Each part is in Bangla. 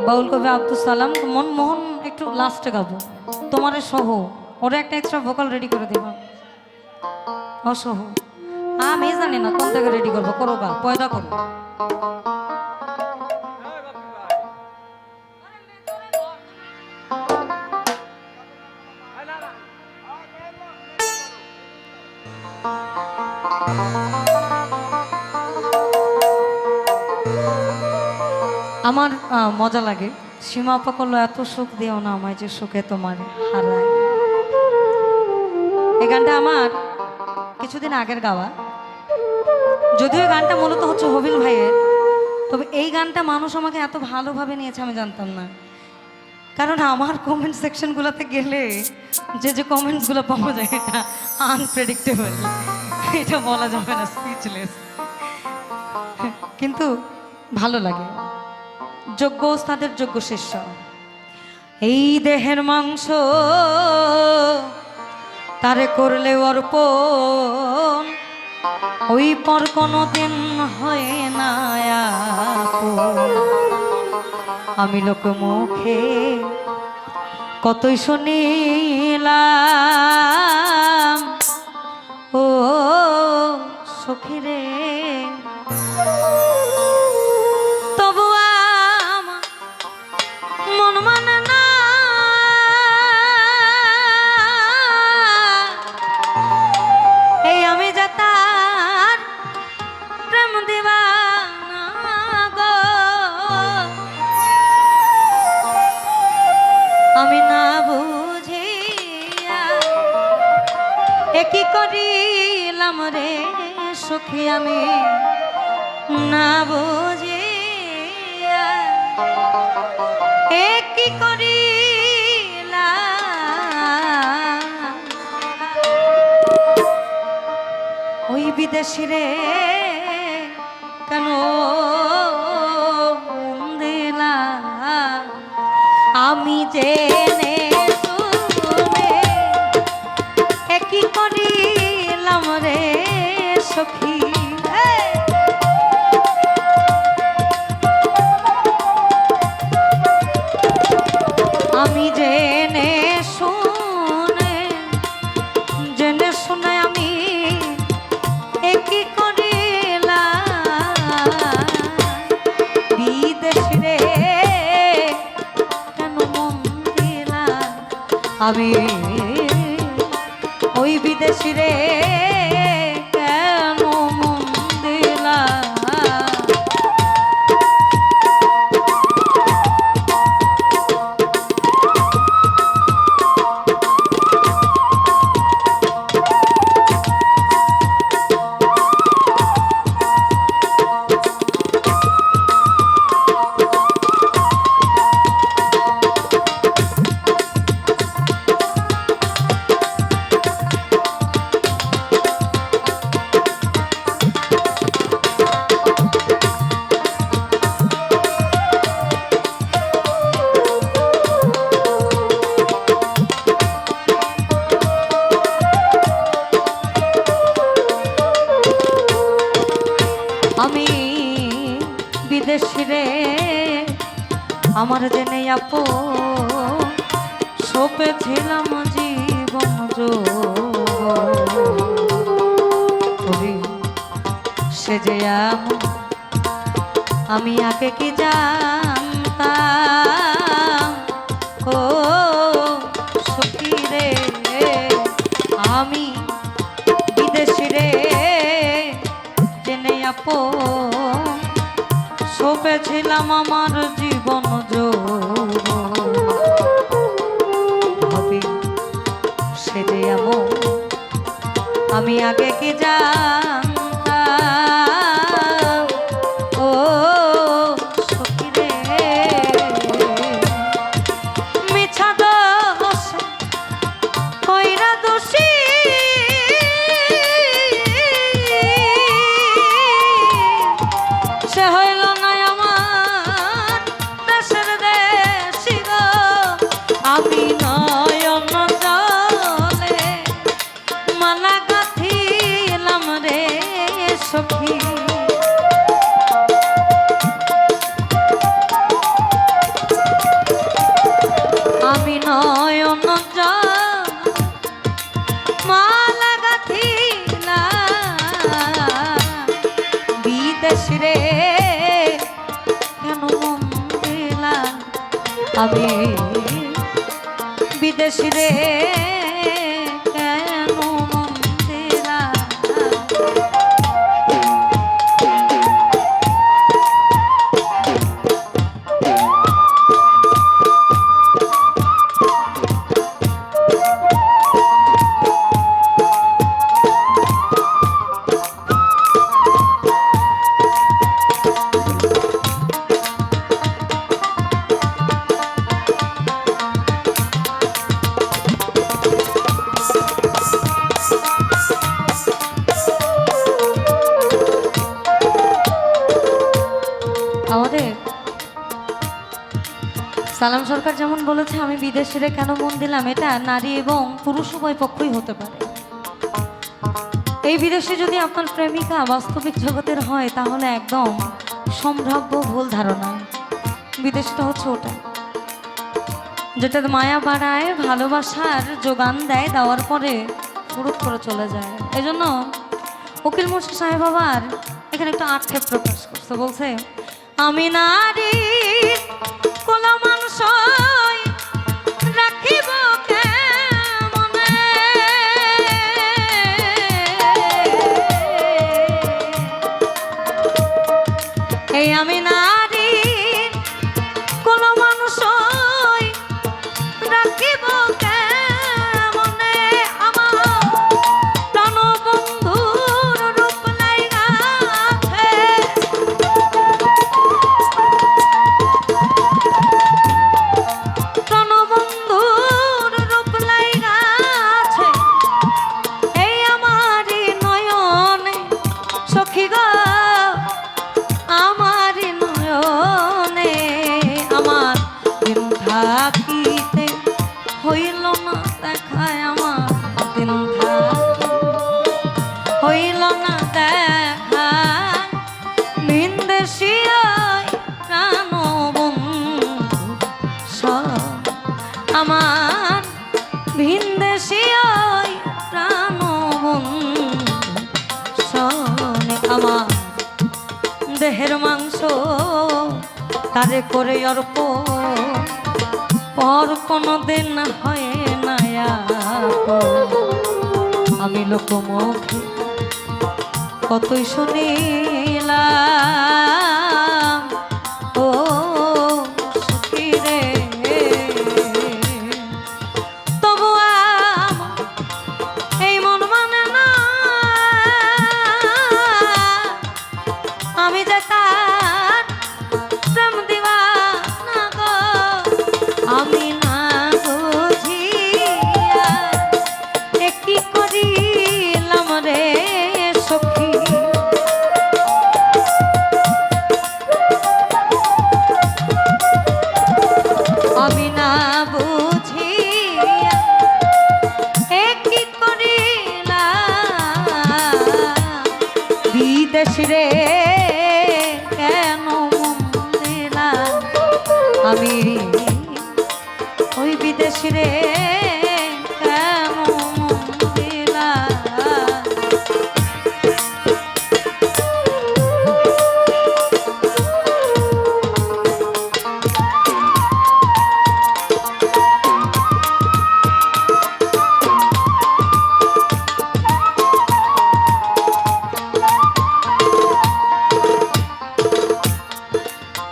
বাউল কবি আব্দুল সালাম মনমোহন একটু লাস্টে গাবো তোমারে সহ ওরা একটা এক্সট্রা ভোকাল রেডি করে দেবা অসহ আমি জানি না কোন থেকে রেডি করবো করো গা পয়দা করো আমার মজা লাগে সীমা আপা করলো এত সুখ দিও না আমায় যে সুখে তোমার হারায়। এই গানটা আমার কিছুদিন আগের গাওয়া, যদিও গানটা মূলত হচ্ছে হবিল ভাইয়ের, তবে এই গানটা মানুষ আমাকে এত ভালোভাবে নিয়েছে আমি জানতাম না। কারণ আমার কমেন্ট সেকশনগুলোতে গেলে যে কমেন্টসগুলো পাওয়া যায় এটা আনপ্রেডিক্টেবল, এটা বলা যাবে না, স্পিচলেস, কিন্তু ভালো লাগে। যোগ্য ওস্তাদের যোগ্য শিষ্য। এই দেহের মাংস তারে করলে অর্পণ, ওই পর কোনোদিন হয় না আপন। আমি লোক মুখে কতই শুনিলাম ও সখী রে, তবু আমার মন মানে না। এই আমি যে তার প্রেম দিবানা গো, আমি না বুঝিয়া একই করিলাম রে সখী, আমি না বুঝিয়া একই করিলাম। ওই বিদেশি রে কেন দিলা, আমি জেনে শুনে একই করিলাম রে সখী। আমি জেনে শুনে আমি একই করিলাম। বিদেশি রে কেন মন দিলাম, আমি ওই বিদেশি রে কেন মন দিলাম। আমি বিদেশি রে আমার জেনে আপো সপেছিলাম জীবন সে যে আমি আগে কি জানতাম ও সখী রে, আমি বিদেশি রে জেনে আপো সপেছিলাম আমার জীবন ভাবি সে যে আমি আগে কি জানতাম ও সখী রে। মিছা দোষ কইরা দোষী সে হইল না আমার দেশের দেশি গো, আমি নয়ন জলে মালা গাঁথিলাম রে আমি বিদেশি রে কেন মন দিলা। আমাদের সালাম সরকার যেমন বলেছে আমি বিদেশিরে কেন মন দিলাম, এটা নারী এবং পুরুষ উভয় পক্ষই হতে পারে। এই বিদেশে যদি আপনার প্রেমিকা বাস্তবিক জগতের হয় তাহলে একদম সম্ভাব্য ভুল ধারণা। বিদেশটা হচ্ছে ওটা যেটা মায়া বাড়ায়, ভালোবাসার যোগান দেয়, দেওয়ার পরে ফুরুত করে চলে যায়। এজন্য উকিল মুন্সি সাহেব আবার এখানে একটু আক্ষেপ প্রকাশ করছে, বলছে আমি নারী কোলা মানুষ রাখিব কেমনে, এই আমি নারী কোলা মানুষ রাখিব কেমনে, আমার প্রাণবন্ধুর রূপ লাইগাছে, প্রাণবন্ধুর রূপ লাইগাছে এই আমারি নয়নে সখী গো, আমারি নয়নে আমার দিন থাকিতে হইল না দেখায়, আমার দিন হইল না দেখা, ভিনদেশিয়ায় প্রাণবন্ধু আমার ভিনদেশিয়ায় প্রাণবন্ধু শোনে, আমার দেহের মাংস তারে করে অর্প, পর কোনো দিন হয় না আপন। আমি লোকমুখে কতই শুনিলাম ও সুখী রে, তবু এই মন মানে না আমি যে তার প্রেম দিওয়ানা গো, আমি না বুঝিয়া কি করিলাম রে সখী, আমি না বুঝিয়া কি করিলাম, বিদেশি রে কেন মন দিলাম, আমি ওই বিদেশি রে কেন মন দিলাম।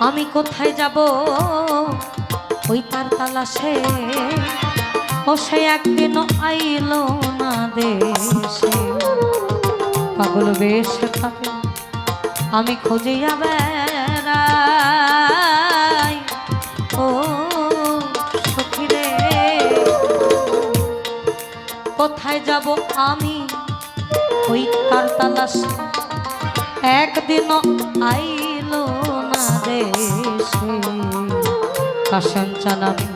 আমি কোথায় যাব ওই তার তালাশে, ও সে একদিনও আইলো না দেশে, পাগল বেশে থাকে আমি খুঁজিয়া বেড়াই ও সখী রে, কোথায় যাব আমি ওই তার তালাশে, একদিনও আইলো না দেশে, কাশন চালামি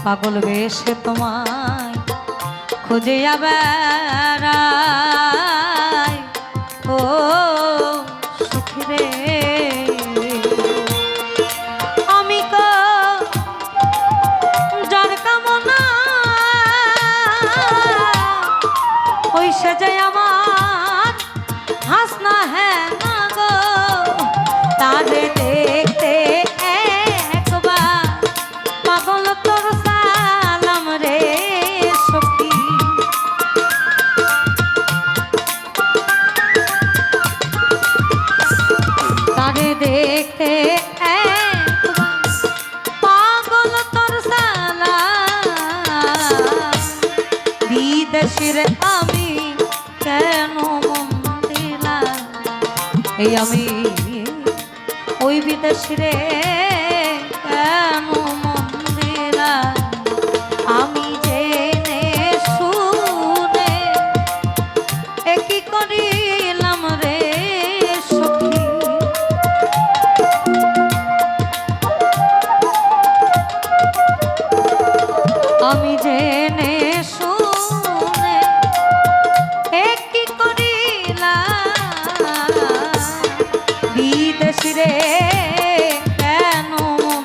পাগল বেশে তোমায় খুঁজিয়া বেড়াই ও সুখী রে, আমি যার কামনা ওই সেজে আমার হাসনা হ্যাঁ না গো, তারে দেখতে একবার এই আমি ওই বিদেশি রে কেন মন দিলাম আমি জেনে শুনে কি করিলাম রে সখী আমি জেনে শুনে কি করিলাম বিদেশি রে কেন মন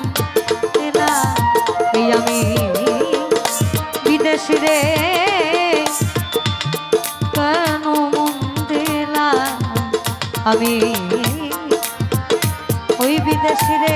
দিলাম এই আমি বিদেশি রে কেন মন দিলাম আমি ওই বিদেশি রে